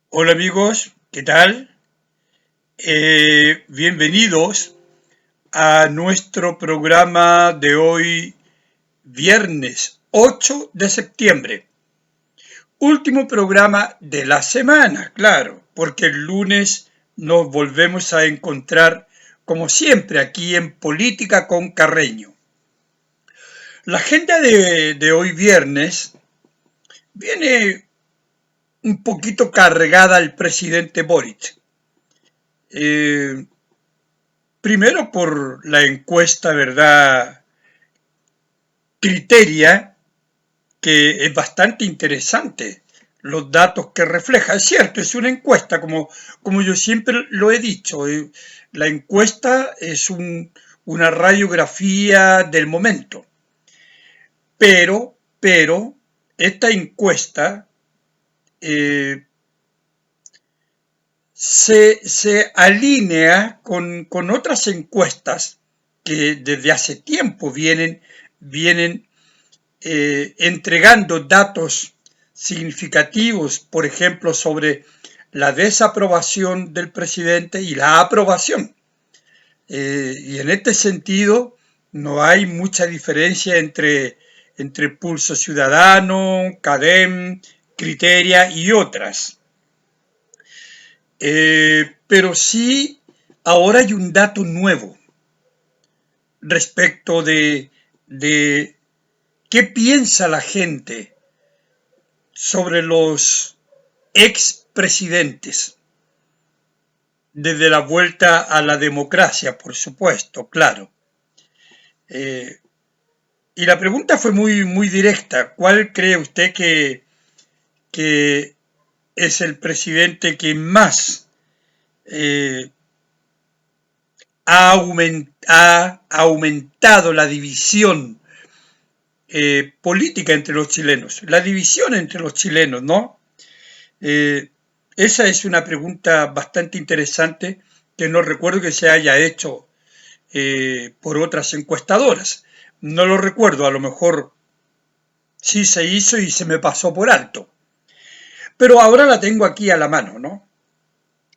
Hola amigos, ¿qué tal? Bienvenidos a nuestro programa de hoy, viernes 8 de septiembre. Último programa de la semana, claro, porque el lunes nos volvemos a encontrar como siempre aquí en Política con Carreño. La agenda de hoy viernes viene un poquito cargada al presidente Boric. Eh, Primero por la encuesta, ¿verdad? Criteria, que es bastante interesante los datos que refleja. Es cierto, es una encuesta, como yo siempre lo he dicho. La encuesta es una radiografía del momento. Pero, esta encuesta eh, se alinea con otras encuestas que desde hace tiempo vienen entregando datos significativos, por ejemplo, sobre la desaprobación del presidente y la aprobación. Y en este sentido, no hay mucha diferencia entre Pulso Ciudadano, CADEM, Criteria y otras. Pero sí, ahora hay un dato nuevo respecto de qué piensa la gente sobre los expresidentes, desde la vuelta a la democracia, por supuesto, claro. Eh, y la pregunta fue muy directa. ¿Cuál cree usted que es el presidente que más eh, ha aumentado la división política entre los chilenos? La división entre los chilenos, ¿no? Eh, Esa es una pregunta bastante interesante que no recuerdo que se haya hecho por otras encuestadoras. No lo recuerdo, a lo mejor sí se hizo y se me pasó por alto. Pero ahora la tengo aquí a la mano, ¿no?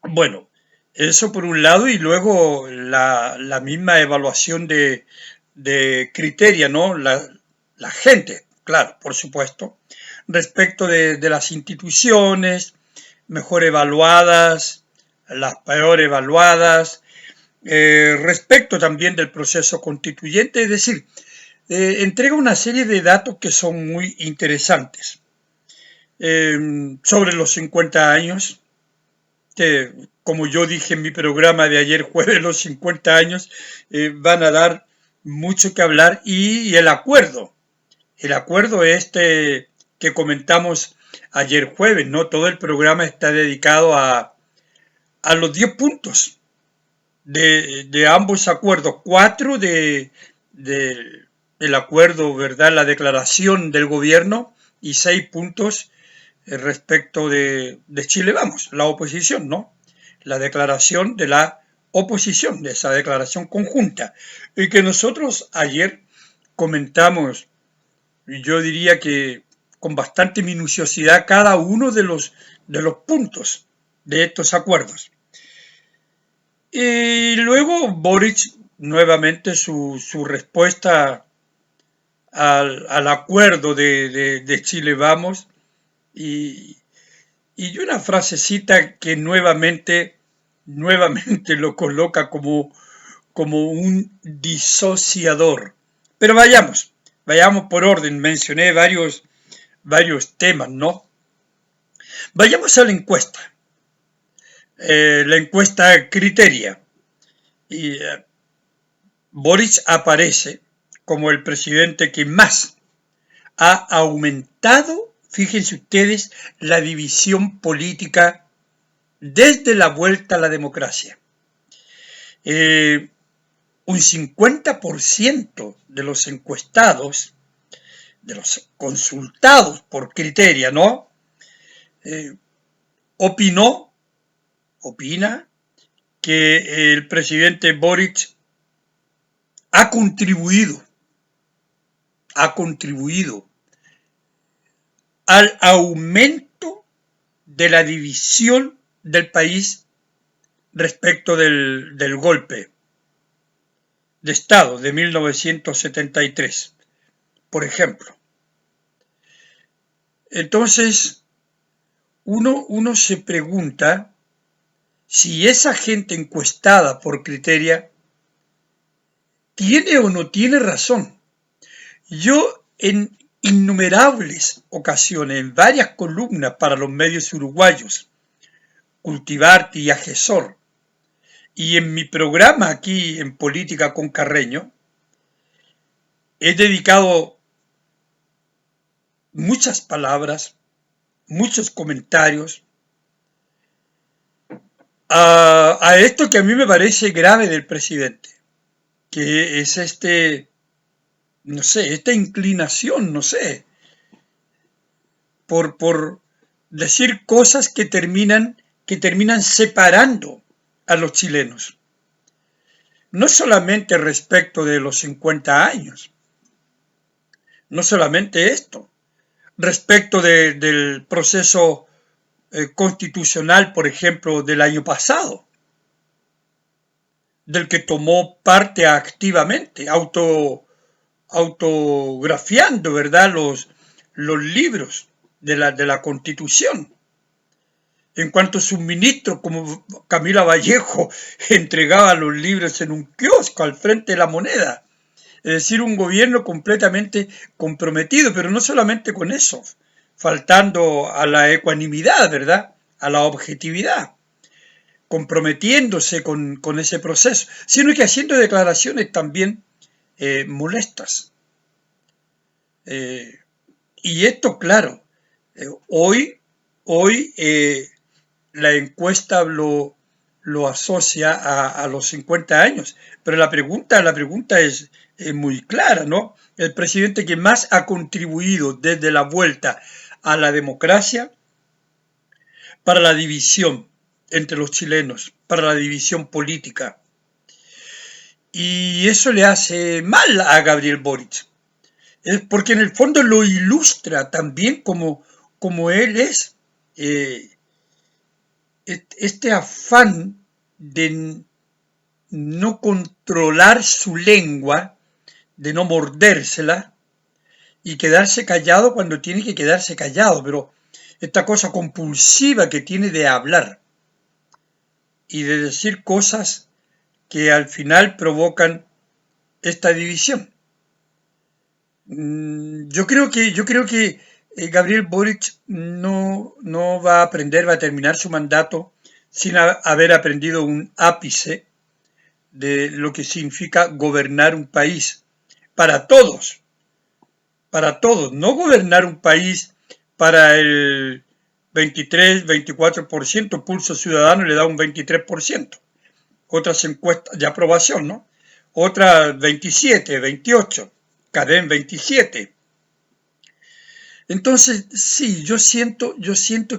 Bueno, eso por un lado y luego la misma evaluación de criteria, ¿no? La gente, claro, por supuesto, respecto de las instituciones, mejor evaluadas, las peor evaluadas, respecto también del proceso constituyente, es decir, entrega una serie de datos que son muy interesantes. Sobre los 50 años, que como yo dije en mi programa de ayer jueves, los 50 años van a dar mucho que hablar y el acuerdo este que comentamos ayer jueves, ¿no? Todo el programa está dedicado a los 10 puntos de ambos acuerdos, 4 del acuerdo, ¿verdad? La declaración del gobierno y 6 puntos respecto de Chile Vamos, la oposición, ¿no? La declaración de la oposición, de esa declaración conjunta, y que nosotros ayer comentamos, yo diría que con bastante minuciosidad, cada uno de los puntos de estos acuerdos. Y luego Boric, nuevamente su respuesta al acuerdo de Chile Vamos, y, y una frasecita que nuevamente lo coloca como un disociador. Pero vayamos por orden, mencioné varios temas, ¿no? Vayamos a la encuesta Criteria. Y Boric aparece como el presidente que más ha aumentado, fíjense ustedes, la división política desde la vuelta a la democracia. Un 50% de los encuestados, de los consultados por Criteria, ¿no? Eh, opina que el presidente Boric ha contribuido al aumento de la división del país respecto del golpe de Estado de 1973, por ejemplo. Entonces, uno se pregunta si esa gente encuestada por Criteria tiene o no tiene razón. Yo en innumerables ocasiones, en varias columnas para los medios uruguayos, Cultivarte y Agesor, y en mi programa aquí en Política con Carreño, he dedicado muchas palabras, muchos comentarios a esto que a mí me parece grave del presidente, que es no sé, esta inclinación, no sé, por decir cosas que terminan separando a los chilenos. No solamente respecto de los 50 años, no solamente esto, respecto del proceso constitucional, por ejemplo, del año pasado, del que tomó parte activamente, autografiando, ¿verdad?, los libros de la Constitución. En cuanto sus ministros, como Camila Vallejo, entregaba los libros en un kiosco al frente de la Moneda. Es decir, un gobierno completamente comprometido, pero no solamente con eso, faltando a la ecuanimidad, ¿verdad?, a la objetividad, comprometiéndose con ese proceso, sino que haciendo declaraciones también molestas. Y esto, claro, hoy la encuesta lo asocia a los 50 años, pero la pregunta es muy clara, ¿no? El presidente que más ha contribuido desde la vuelta a la democracia para la división entre los chilenos, para la división política. Y eso le hace mal a Gabriel Boric, porque en el fondo lo ilustra también como él es. Este afán de no controlar su lengua, de no mordérsela y quedarse callado cuando tiene que quedarse callado, pero esta cosa compulsiva que tiene de hablar y de decir cosas que al final provocan esta división. Yo creo que Gabriel Boric no va a aprender, va a terminar su mandato sin haber aprendido un ápice de lo que significa gobernar un país para todos, no gobernar un país para el 23-24%, Pulso Ciudadano le da un 23%, otras encuestas de aprobación, ¿no? Otras 27, 28, Cadén 27. Entonces, sí, yo siento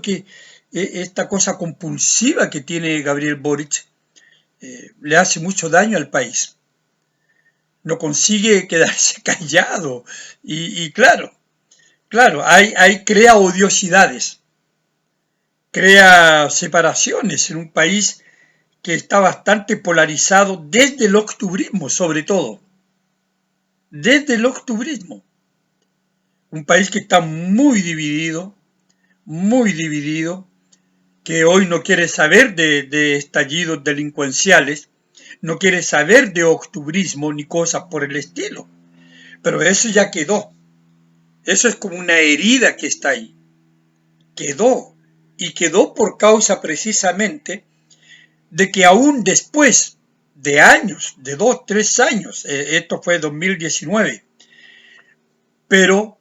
que esta cosa compulsiva que tiene Gabriel Boric le hace mucho daño al país. No consigue quedarse callado y claro, crea odiosidades, crea separaciones en un país que está bastante polarizado desde el octubrismo, sobre todo. Desde el octubrismo. Un país que está muy dividido, que hoy no quiere saber de estallidos delincuenciales, no quiere saber de octubrismo ni cosas por el estilo. Pero eso ya quedó. Eso es como una herida que está ahí. Quedó. Y quedó por causa precisamente de que aún después de años, de 2, 3 años, esto fue 2019, pero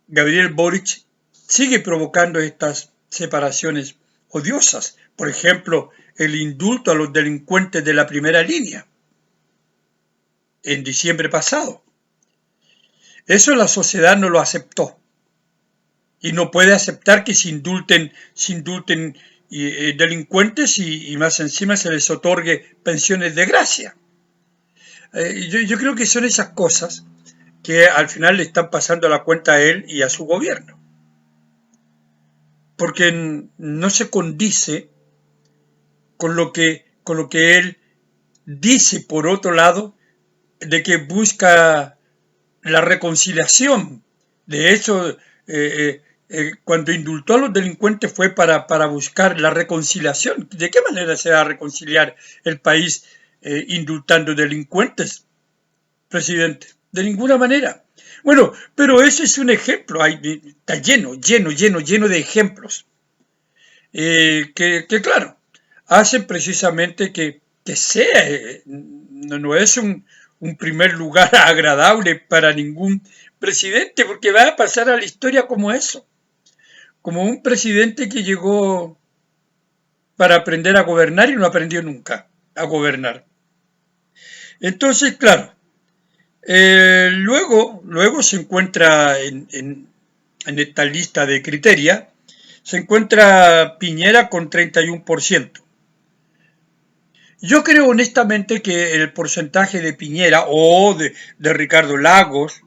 Gabriel Boric sigue provocando estas separaciones odiosas. Por ejemplo, el indulto a los delincuentes de la primera línea en diciembre pasado. Eso la sociedad no lo aceptó y no puede aceptar que se indulten delincuentes y más encima se les otorgue pensiones de gracia. Yo creo que son esas cosas que al final le están pasando la cuenta a él y a su gobierno. porque no se condice con lo que él dice, por otro lado, de que busca la reconciliación. De hecho, cuando indultó a los delincuentes fue para buscar la reconciliación. ¿De qué manera se va a reconciliar el país indultando delincuentes, presidente? De ninguna manera. Bueno, pero ese es un ejemplo. Está lleno de ejemplos. Que claro, hacen precisamente que sea, no es un primer lugar agradable para ningún presidente, porque va a pasar a la historia como eso, como un presidente que llegó para aprender a gobernar y no aprendió nunca a gobernar. Entonces, claro, luego se encuentra en esta lista de criterios, se encuentra Piñera con 31%. Yo creo honestamente que el porcentaje de Piñera o de Ricardo Lagos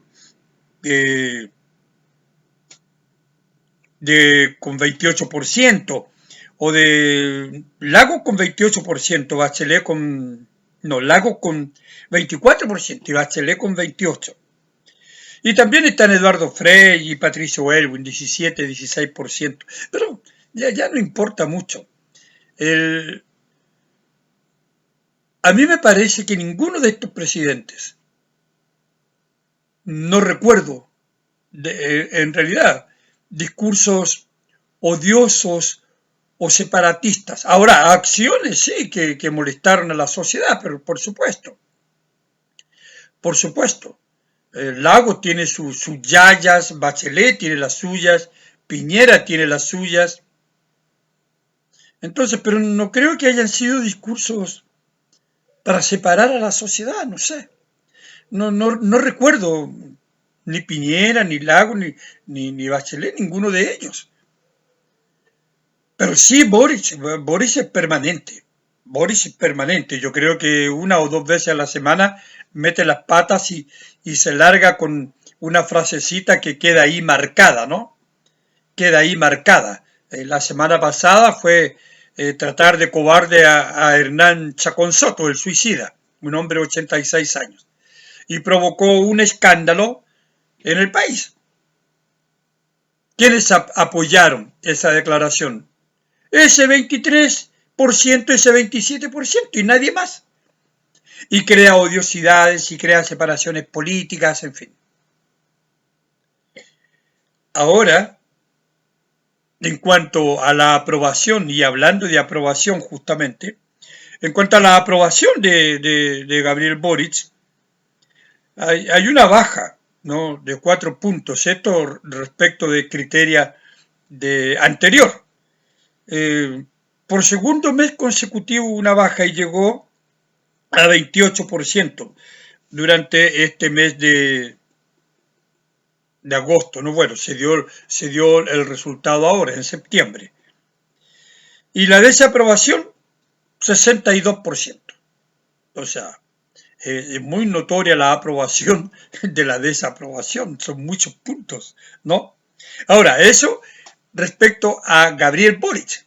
con 28%, o de Lagos con 28%, Bachelet con... No, Lagos con 24% y Bachelet con 28%. Y también están Eduardo Frei y Patricio Elwin, 17, 16%. Pero ya no importa mucho. A mí me parece que ninguno de estos presidentes, no recuerdo, en realidad, discursos odiosos o separatistas. Ahora, acciones sí que molestaron a la sociedad, pero por supuesto. Lagos tiene sus yayas, Bachelet tiene las suyas, Piñera tiene las suyas. Entonces, pero no creo que hayan sido discursos para separar a la sociedad, no sé. No recuerdo ni Piñera, ni Lagos, ni Bachelet, ninguno de ellos. Pero sí, Boris es permanente. Boris es permanente. Yo creo que una o dos veces a la semana mete las patas y se larga con una frasecita que queda ahí marcada, ¿no? Queda ahí marcada. La semana pasada fue tratar de cobarde a Hernán Chacón Soto, el suicida, un hombre de 86 años. Y provocó un escándalo en el país. ¿Quiénes apoyaron esa declaración? Ese 23%, ese 27% y nadie más. Y crea odiosidades y crea separaciones políticas, en fin. Ahora, en cuanto a la aprobación, y hablando de aprobación justamente, en cuanto a la aprobación de Gabriel Boric, hay una baja, ¿no?, de 4 puntos, esto respecto de criteria anterior. Por segundo mes consecutivo una baja y llegó a 28% durante este mes de agosto, ¿no? Bueno, se dio el resultado ahora, en septiembre. Y la desaprobación, 62%. O sea, es muy notoria la aprobación de la desaprobación, son muchos puntos, ¿no? Ahora, eso respecto a Gabriel Boric.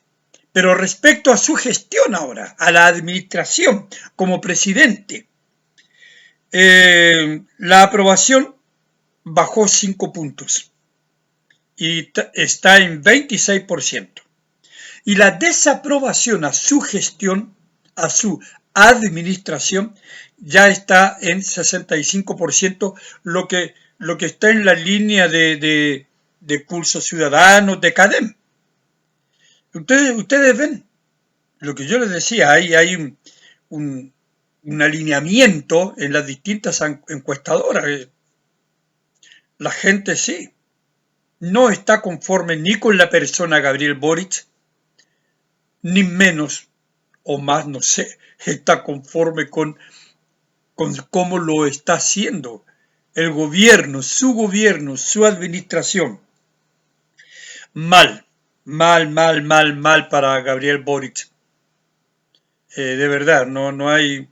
Pero respecto a su gestión ahora, a la administración como presidente, la aprobación bajó 5 puntos y está en 26%. Y la desaprobación a su gestión, a su administración, ya está en 65%, lo que está en la línea de Pulso Ciudadano, de CADEM. Ustedes ven lo que yo les decía, hay un alineamiento en las distintas encuestadoras. La gente sí no está conforme ni con la persona Gabriel Boric, ni menos o más, no sé, está conforme con cómo lo está haciendo el gobierno, su administración. Mal para Gabriel Boric. De verdad, no hay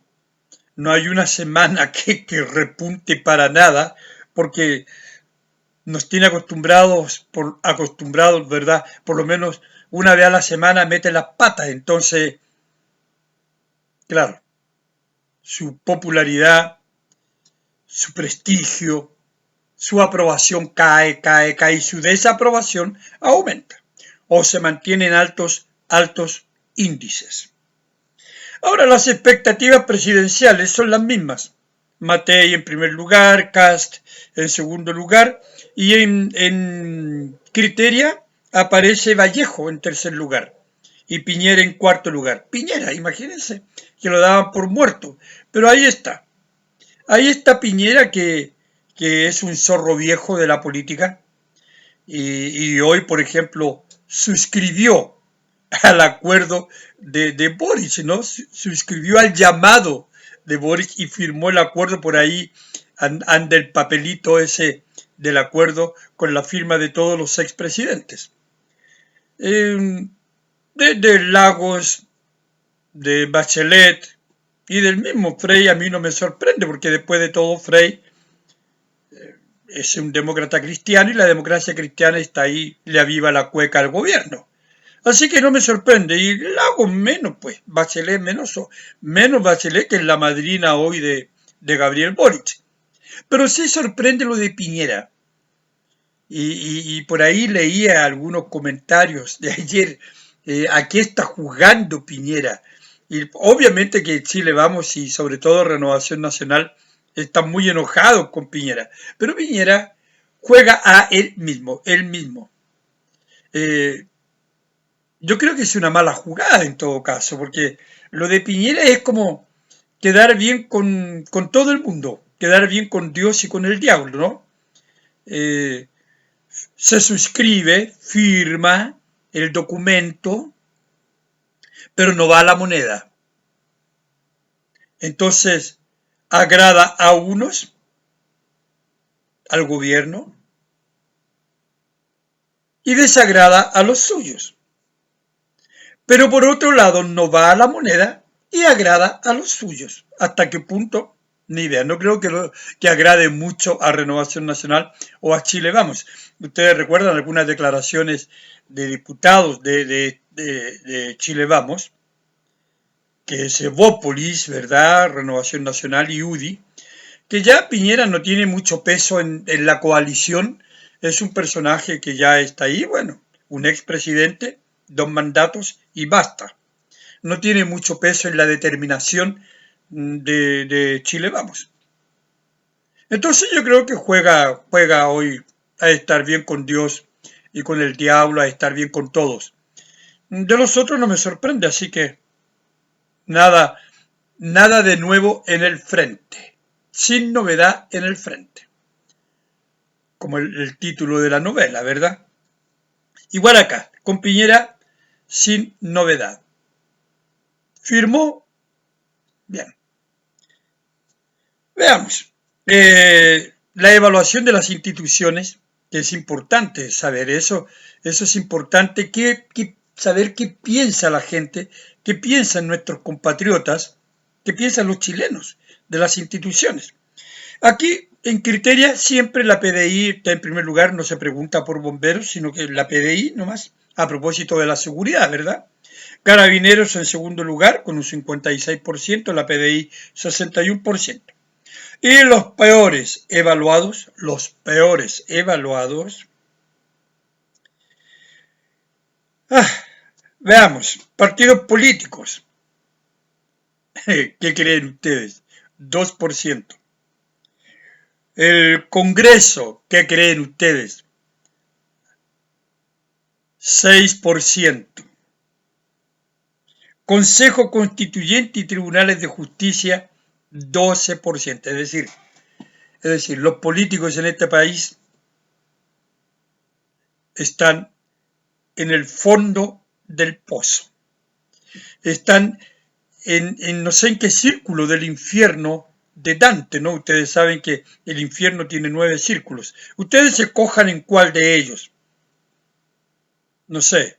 una semana que repunte para nada, porque nos tiene acostumbrados, ¿verdad? Por lo menos una vez a la semana mete las patas, entonces, claro, su popularidad, su prestigio, su aprobación cae, y su desaprobación aumenta o se mantienen altos índices. Ahora, las expectativas presidenciales son las mismas. Matei en primer lugar, Kast en segundo lugar, y en Criteria aparece Vallejo en tercer lugar y Piñera en cuarto lugar. Piñera, imagínense, que lo daban por muerto, pero ahí está. Ahí está Piñera que es un zorro viejo de la política y hoy, por ejemplo, suscribió al acuerdo de Boric, ¿no? Suscribió al llamado de Boric y firmó el acuerdo. Por ahí anda el papelito ese del acuerdo con la firma de todos los expresidentes. De Lagos, de Bachelet y del mismo Frei a mí no me sorprende, porque después de todo Frei es un demócrata cristiano y la democracia cristiana está ahí, le aviva la cueca al gobierno. Así que no me sorprende, y Lagos menos, pues, Bachelet menos Bachelet, que es la madrina hoy de Gabriel Boric. Pero sí sorprende lo de Piñera. Y por ahí leía algunos comentarios de ayer, ¿a qué está jugando Piñera? Y obviamente que Chile Vamos y sobre todo Renovación Nacional están muy enojados con Piñera, pero Piñera juega a él mismo, Eh, yo creo que es una mala jugada en todo caso, porque lo de Piñera es como quedar bien con todo el mundo, quedar bien con Dios y con el diablo, ¿no? Eh, Se suscribe, firma el documento, pero no va a la moneda. Entonces, agrada a unos, al gobierno, y desagrada a los suyos. Pero por otro lado, no va a la moneda y agrada a los suyos. ¿Hasta qué punto? Ni idea. No creo que agrade mucho a Renovación Nacional o a Chile Vamos. Ustedes recuerdan algunas declaraciones de diputados de Chile Vamos, que es Evópolis, ¿verdad? Renovación Nacional y UDI, que ya Piñera no tiene mucho peso en la coalición, es un personaje que ya está ahí, bueno, un expresidente, 2 mandatos y basta. No tiene mucho peso en la determinación de Chile Vamos. Entonces yo creo que juega hoy a estar bien con Dios y con el diablo, a estar bien con todos. De los otros no me sorprende, así que nada, nada de nuevo en el frente, sin novedad en el frente, como el título de la novela, ¿verdad? Igual acá, con Piñera, sin novedad. ¿Firmó? Bien. Veamos. La evaluación de las instituciones, que es importante saber eso es importante, saber qué piensa la gente, qué piensan nuestros compatriotas, qué piensan los chilenos de las instituciones. Aquí, en Criteria, siempre la PDI está en primer lugar, no se pregunta por bomberos, sino que la PDI nomás, a propósito de la seguridad, ¿verdad? Carabineros en segundo lugar, con un 56%, la PDI 61%. Y los peores evaluados, veamos, partidos políticos, ¿qué creen ustedes? 2%. El Congreso, ¿qué creen ustedes? 6%. Consejo Constituyente y Tribunales de Justicia, 12%. Es decir, los políticos en este país están en el fondo del pozo. Están en no sé en qué círculo del infierno de Dante, ¿no? Ustedes saben que el infierno tiene 9 círculos. Ustedes se cojan en cuál de ellos. No sé,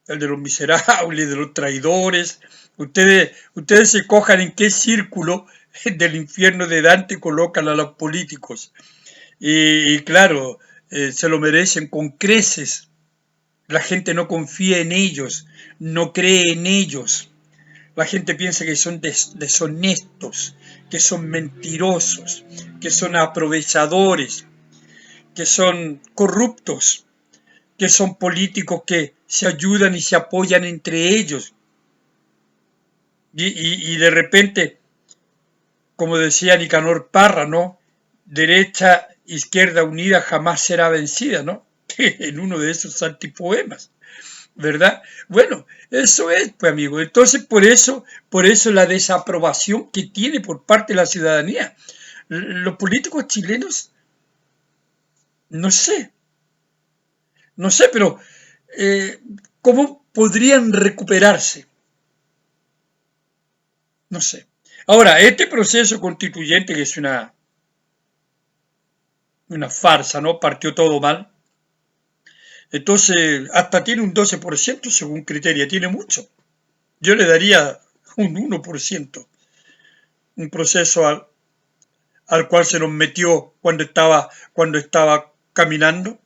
el de los miserables, de los traidores. Ustedes se cojan en qué círculo del infierno de Dante colocan a los políticos. y claro, se lo merecen con creces. La gente no confía en ellos, no cree en ellos. La gente piensa que son deshonestos, que son mentirosos, que son aprovechadores, que son corruptos, que son políticos que se ayudan y se apoyan entre ellos. Y de repente, como decía Nicanor Parra, ¿no? Derecha, izquierda unida jamás será vencida, ¿no? En uno de esos antipoemas, ¿verdad? Bueno, eso es, pues amigo. Entonces, por eso la desaprobación que tiene por parte de la ciudadanía. Los políticos chilenos, no sé, no sé, pero eh, ¿cómo podrían recuperarse? No sé. Ahora, este proceso constituyente, que es una farsa, ¿no? Partió todo mal. Entonces, hasta tiene un 12% según criteria, tiene mucho. Yo le daría un 1%, un proceso al cual se nos metió cuando estaba caminando,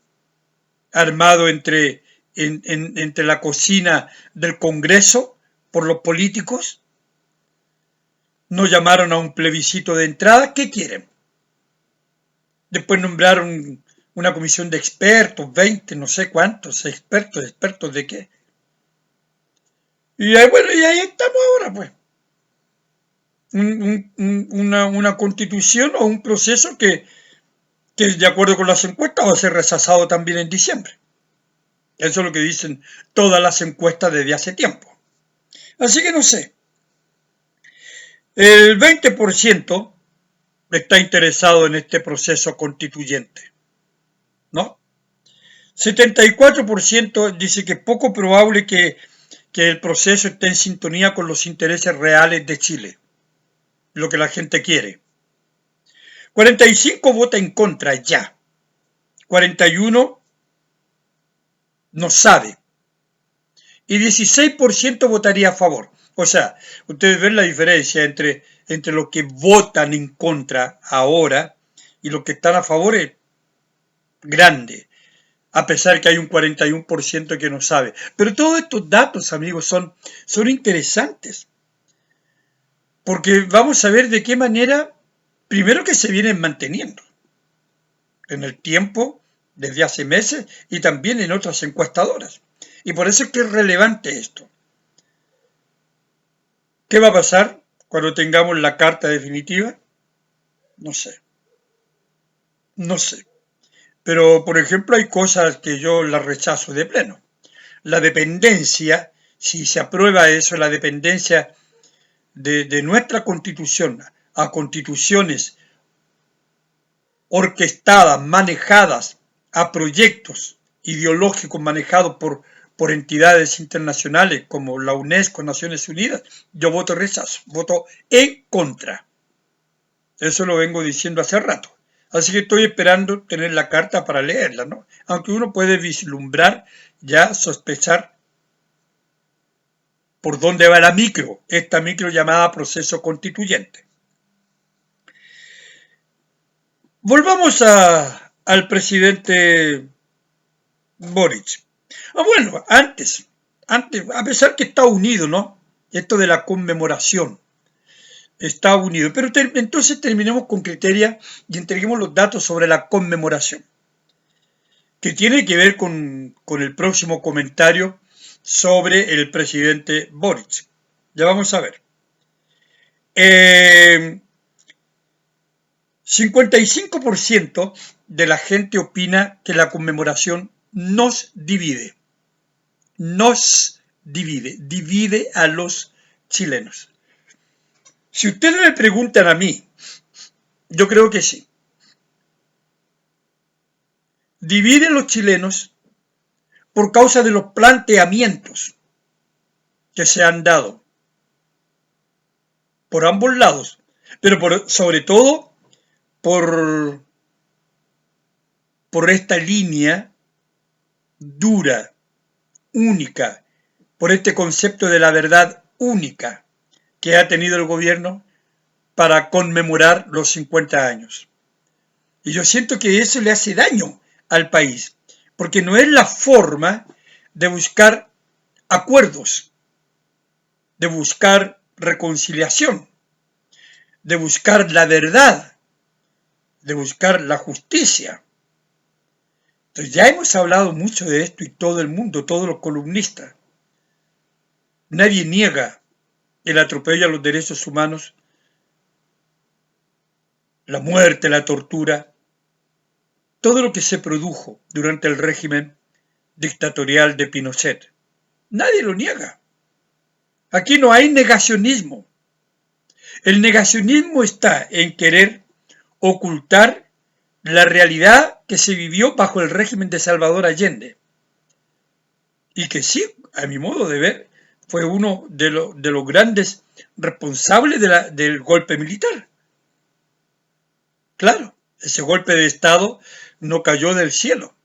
armado entre la cocina del Congreso por los políticos. Nos llamaron a un plebiscito de entrada. ¿Qué quieren? Después nombraron una comisión de expertos, 20, no sé cuántos, expertos de qué. Y ahí, bueno, y ahí estamos ahora, pues. Una constitución o un proceso que, de acuerdo con las encuestas, va a ser rechazado también en diciembre. Eso es lo que dicen todas las encuestas desde hace tiempo. Así que no sé. El 20% está interesado en este proceso constituyente, ¿no? 74% dice que es poco probable que el proceso esté en sintonía con los intereses reales de Chile, lo que la gente quiere. 45 vota en contra ya. 41 no sabe. Y 16% votaría a favor. O sea, ustedes ven la diferencia entre los que votan en contra ahora y los que están a favor es grande, a pesar que hay un 41% que no sabe. Pero todos estos datos, amigos, son interesantes, porque vamos a ver de qué manera, primero que se vienen manteniendo en el tiempo, desde hace meses, y también en otras encuestadoras. Y por eso es que es relevante esto. ¿Qué va a pasar cuando tengamos la carta definitiva? No sé, no sé. Pero, por ejemplo, hay cosas que yo las rechazo de pleno. La dependencia, si se aprueba eso, la dependencia de nuestra constitución a constituciones orquestadas, manejadas, a proyectos ideológicos manejados por entidades internacionales como la UNESCO, Naciones Unidas, yo voto rechazo, voto en contra. Eso lo vengo diciendo hace rato. Así que estoy esperando tener la carta para leerla, ¿no? Aunque uno puede vislumbrar, ya sospechar por dónde va esta micro llamada proceso constituyente. Volvamos al presidente Boric. Bueno, antes, a pesar que está unido, ¿no? Esto de la conmemoración, está unido. Pero entonces terminemos con criteria y entreguemos los datos sobre la conmemoración, que tiene que ver con el próximo comentario sobre el presidente Boric. Ya vamos a ver. 55% de la gente opina que la conmemoración nos divide. Nos divide a los chilenos. Si ustedes me preguntan a mí, yo creo que sí. Divide a los chilenos por causa de los planteamientos que se han dado por ambos lados, pero sobre todo por esta línea dura, única, por este concepto de la verdad única que ha tenido el gobierno para conmemorar los 50 años. Y yo siento que eso le hace daño al país, porque no es la forma de buscar acuerdos, de buscar reconciliación, de buscar la verdad, de buscar la justicia. Entonces ya hemos hablado mucho de esto y todo el mundo, todos los columnistas. Nadie niega el atropello a los derechos humanos, la muerte, la tortura, todo lo que se produjo durante el régimen dictatorial de Pinochet. Nadie lo niega. Aquí no hay negacionismo. El negacionismo está en querer ocultar la realidad que se vivió bajo el régimen de Salvador Allende. Y que sí, a mi modo de ver, fue uno de los grandes responsables del golpe militar. Claro, ese golpe de Estado no cayó del cielo.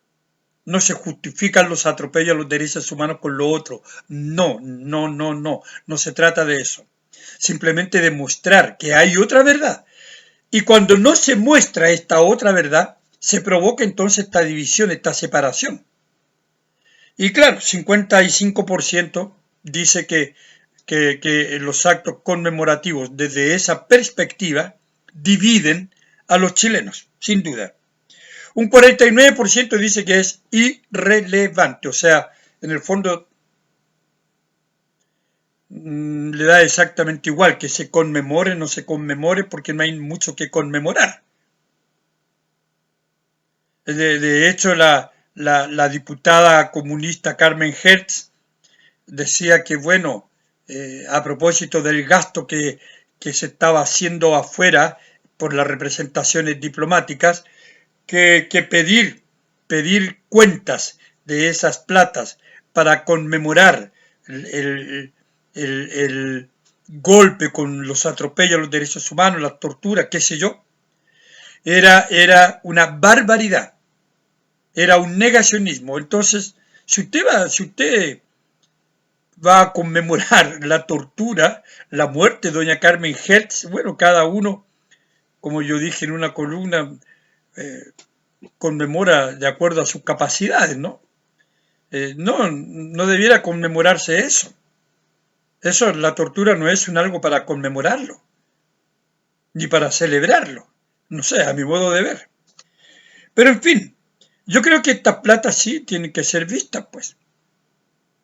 No se justifican los atropellos a los derechos humanos con lo otro. No, no, no, no. No se trata de eso. Simplemente demostrar que hay otra verdad. Y cuando no se muestra esta otra verdad, se provoca entonces esta división, esta separación. Y claro, 55% dice que los actos conmemorativos desde esa perspectiva dividen a los chilenos, sin duda. Un 49% dice que es irrelevante, o sea, en el fondo le da exactamente igual que se conmemore o no se conmemore porque no hay mucho que conmemorar. De hecho, la diputada comunista Carmen Hertz decía que, bueno, a propósito del gasto que se estaba haciendo afuera por las representaciones diplomáticas, que pedir cuentas de esas platas para conmemorar el golpe con los atropellos a los derechos humanos, las torturas, qué sé yo, era una barbaridad, era un negacionismo. Entonces, si usted va a conmemorar la tortura, la muerte de doña Carmen Hertz, bueno, cada uno, como yo dije en una columna, conmemora de acuerdo a sus capacidades, ¿no? No debiera conmemorarse eso. Eso, la tortura no es un algo para conmemorarlo, ni para celebrarlo. No sé, a mi modo de ver. Pero en fin, yo creo que estas platas sí tienen que ser vistas, pues.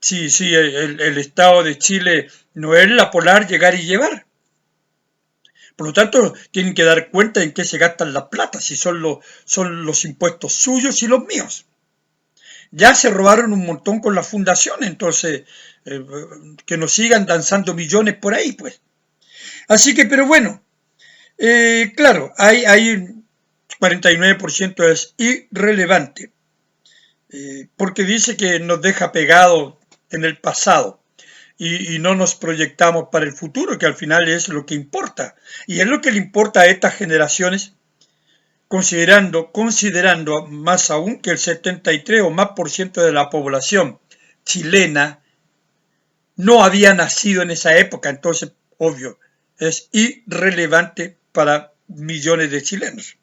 Sí, el Estado de Chile no es la polar llegar y llevar. Por lo tanto, tienen que dar cuenta en qué se gastan las platas, si son los impuestos suyos y los míos. Ya se robaron un montón con la fundación, entonces que nos sigan danzando millones por ahí, pues. Así que, pero bueno, claro, hay un 49% es irrelevante, porque dice que nos deja pegados en el pasado y no nos proyectamos para el futuro, que al final es lo que importa. Y es lo que le importa a estas generaciones, considerando más aún que el 73 o más por ciento de la población chilena no había nacido en esa época, entonces, obvio, es irrelevante para millones de chilenos.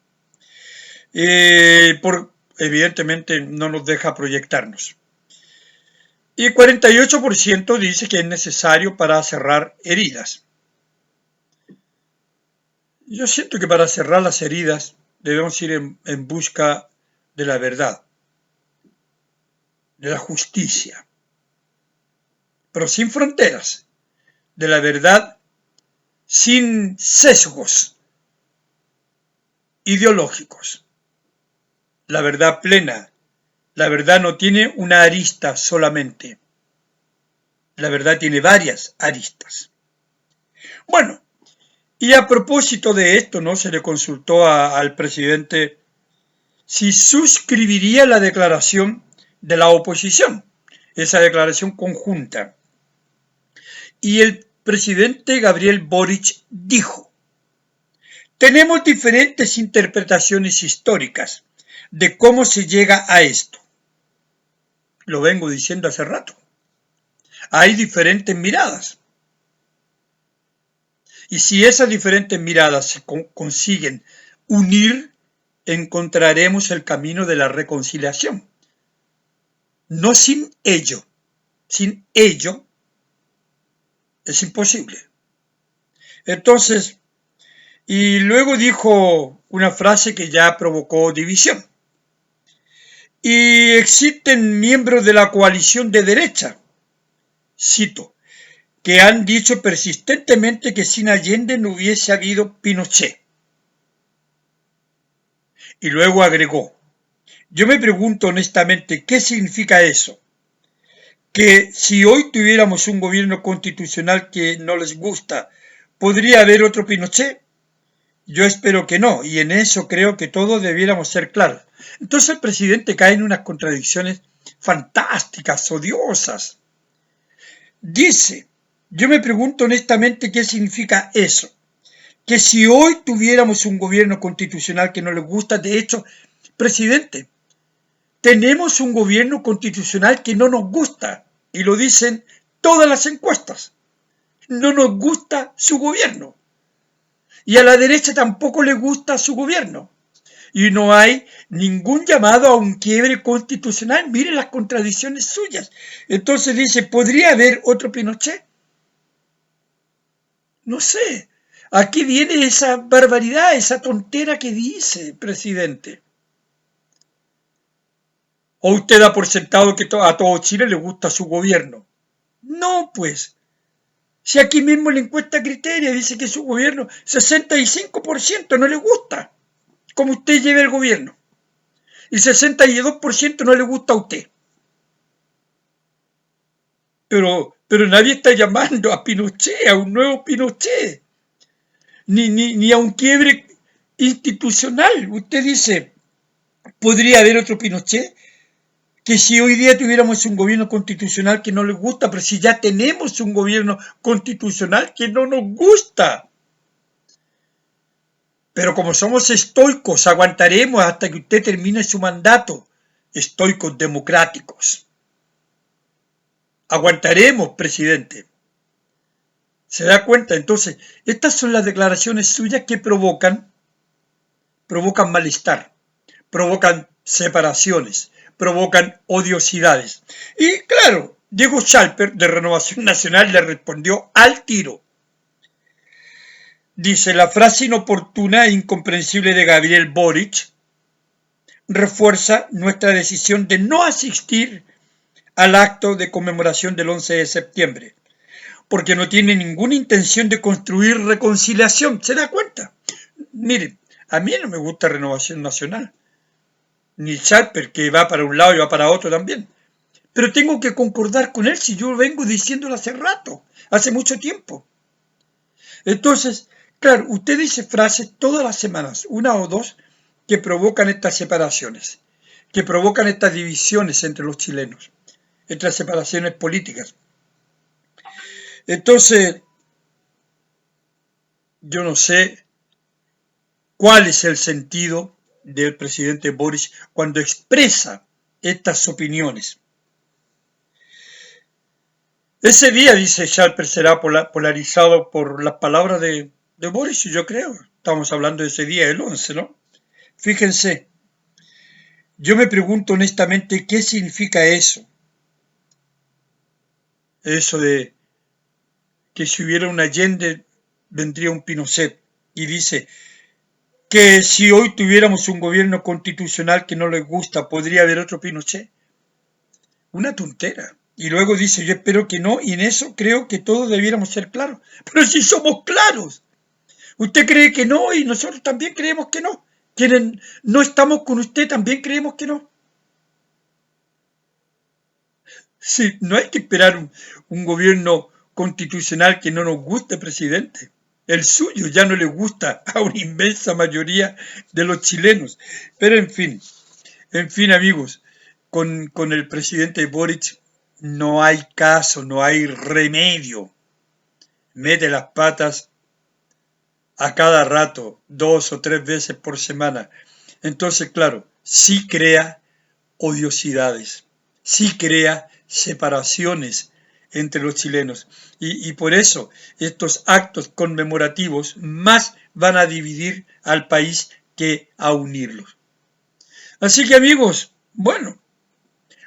Evidentemente no nos deja proyectarnos. Y el 48% dice que es necesario para cerrar heridas. Yo siento que para cerrar las heridas debemos ir en busca de la verdad, de la justicia, pero sin fronteras, de la verdad sin sesgos ideológicos, la verdad plena. La verdad no tiene una arista solamente, la verdad tiene varias aristas. Bueno, y a propósito de esto, ¿no? Se le consultó al presidente si suscribiría la declaración de la oposición, esa declaración conjunta. Y el presidente Gabriel Boric dijo: tenemos diferentes interpretaciones históricas de cómo se llega a esto. Lo vengo diciendo hace rato. Hay diferentes miradas. Y si esas diferentes miradas se consiguen unir encontraremos el camino de la reconciliación. No sin ello. Sin ello es imposible. Entonces, y luego dijo una frase que ya provocó división. Y existen miembros de la coalición de derecha, cito, que han dicho persistentemente que sin Allende no hubiese habido Pinochet. Y luego agregó, yo me pregunto honestamente, ¿qué significa eso? Que si hoy tuviéramos un gobierno constitucional que no les gusta, ¿podría haber otro Pinochet? Yo espero que no, y en eso creo que todos debiéramos ser claros. Entonces el presidente cae en unas contradicciones fantásticas, odiosas. Dice, yo me pregunto honestamente qué significa eso. Que si hoy tuviéramos un gobierno constitucional que no les gusta, de hecho, presidente, tenemos un gobierno constitucional que no nos gusta, y lo dicen todas las encuestas. No nos gusta su gobierno. Y a la derecha tampoco le gusta su gobierno. Y no hay ningún llamado a un quiebre constitucional. Miren las contradicciones suyas. Entonces dice, ¿podría haber otro Pinochet? No sé. Aquí viene esa barbaridad, esa tontera que dice, presidente. ¿O usted da por sentado que a todo Chile le gusta su gobierno? No, pues. Si aquí mismo la encuesta Criteria dice que su gobierno 65% no le gusta como usted lleve el gobierno. Y 62% no le gusta a usted. Pero nadie está llamando a Pinochet, a un nuevo Pinochet, ni a un quiebre institucional. Usted dice, ¿podría haber otro Pinochet? Que si hoy día tuviéramos un gobierno constitucional que no les gusta, pero si ya tenemos un gobierno constitucional que no nos gusta. Pero como somos estoicos, aguantaremos hasta que usted termine su mandato. Estoicos democráticos. Aguantaremos, presidente. ¿Se da cuenta? Entonces, estas son las declaraciones suyas que provocan malestar, provocan separaciones, provocan odiosidades. Y claro, Diego Schalper, de Renovación Nacional, le respondió al tiro. Dice, la frase inoportuna e incomprensible de Gabriel Boric refuerza nuestra decisión de no asistir al acto de conmemoración del 11 de septiembre, porque no tiene ninguna intención de construir reconciliación. ¿Se da cuenta? Miren, a mí no me gusta Renovación Nacional, ni Schalper, que va para un lado y va para otro también. Pero tengo que concordar con él si yo vengo diciéndolo hace rato, hace mucho tiempo. Entonces, claro, usted dice frases todas las semanas, una o dos, que provocan estas separaciones, que provocan estas divisiones entre los chilenos, estas separaciones políticas. Entonces, yo no sé cuál es el sentido del presidente Boric cuando expresa estas opiniones. Ese día, dice Schalper, será polarizado por las palabras de Boric, yo creo. Estamos hablando de ese día, el 11, ¿no? Fíjense, yo me pregunto honestamente qué significa eso. Eso de que si hubiera un Allende, vendría un Pinochet. Y dice que si hoy tuviéramos un gobierno constitucional que no les gusta, ¿podría haber otro Pinochet? Una tontera. Y luego dice, yo espero que no, y en eso creo que todos debiéramos ser claros. Pero si somos claros. Usted cree que no y nosotros también creemos que no. Quienes no estamos con usted también creemos que no. Sí, no hay que esperar un gobierno constitucional que no nos guste, presidente. El suyo ya no le gusta a una inmensa mayoría de los chilenos. Pero en fin amigos, con el presidente Boric no hay caso, no hay remedio. Mete las patas a cada rato, 2 o 3 veces por semana. Entonces, claro, sí crea odiosidades, sí crea separaciones entre los chilenos. Y por eso estos actos conmemorativos más van a dividir al país que a unirlos. Así que amigos, bueno,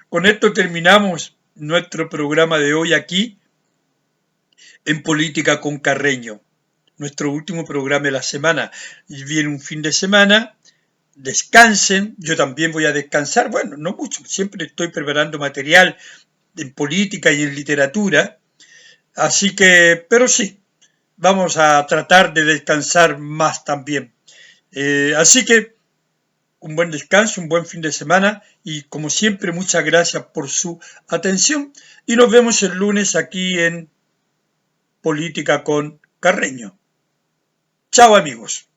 con esto terminamos nuestro programa de hoy aquí en Política con Carreño. Nuestro último programa de la semana. Y viene un fin de semana, descansen, yo también voy a descansar, bueno, no mucho, siempre estoy preparando material en política y en literatura, así que, pero sí, vamos a tratar de descansar más también. Así que un buen descanso, un buen fin de semana y como siempre muchas gracias por su atención y nos vemos el lunes aquí en Política con Carreño. Chao amigos.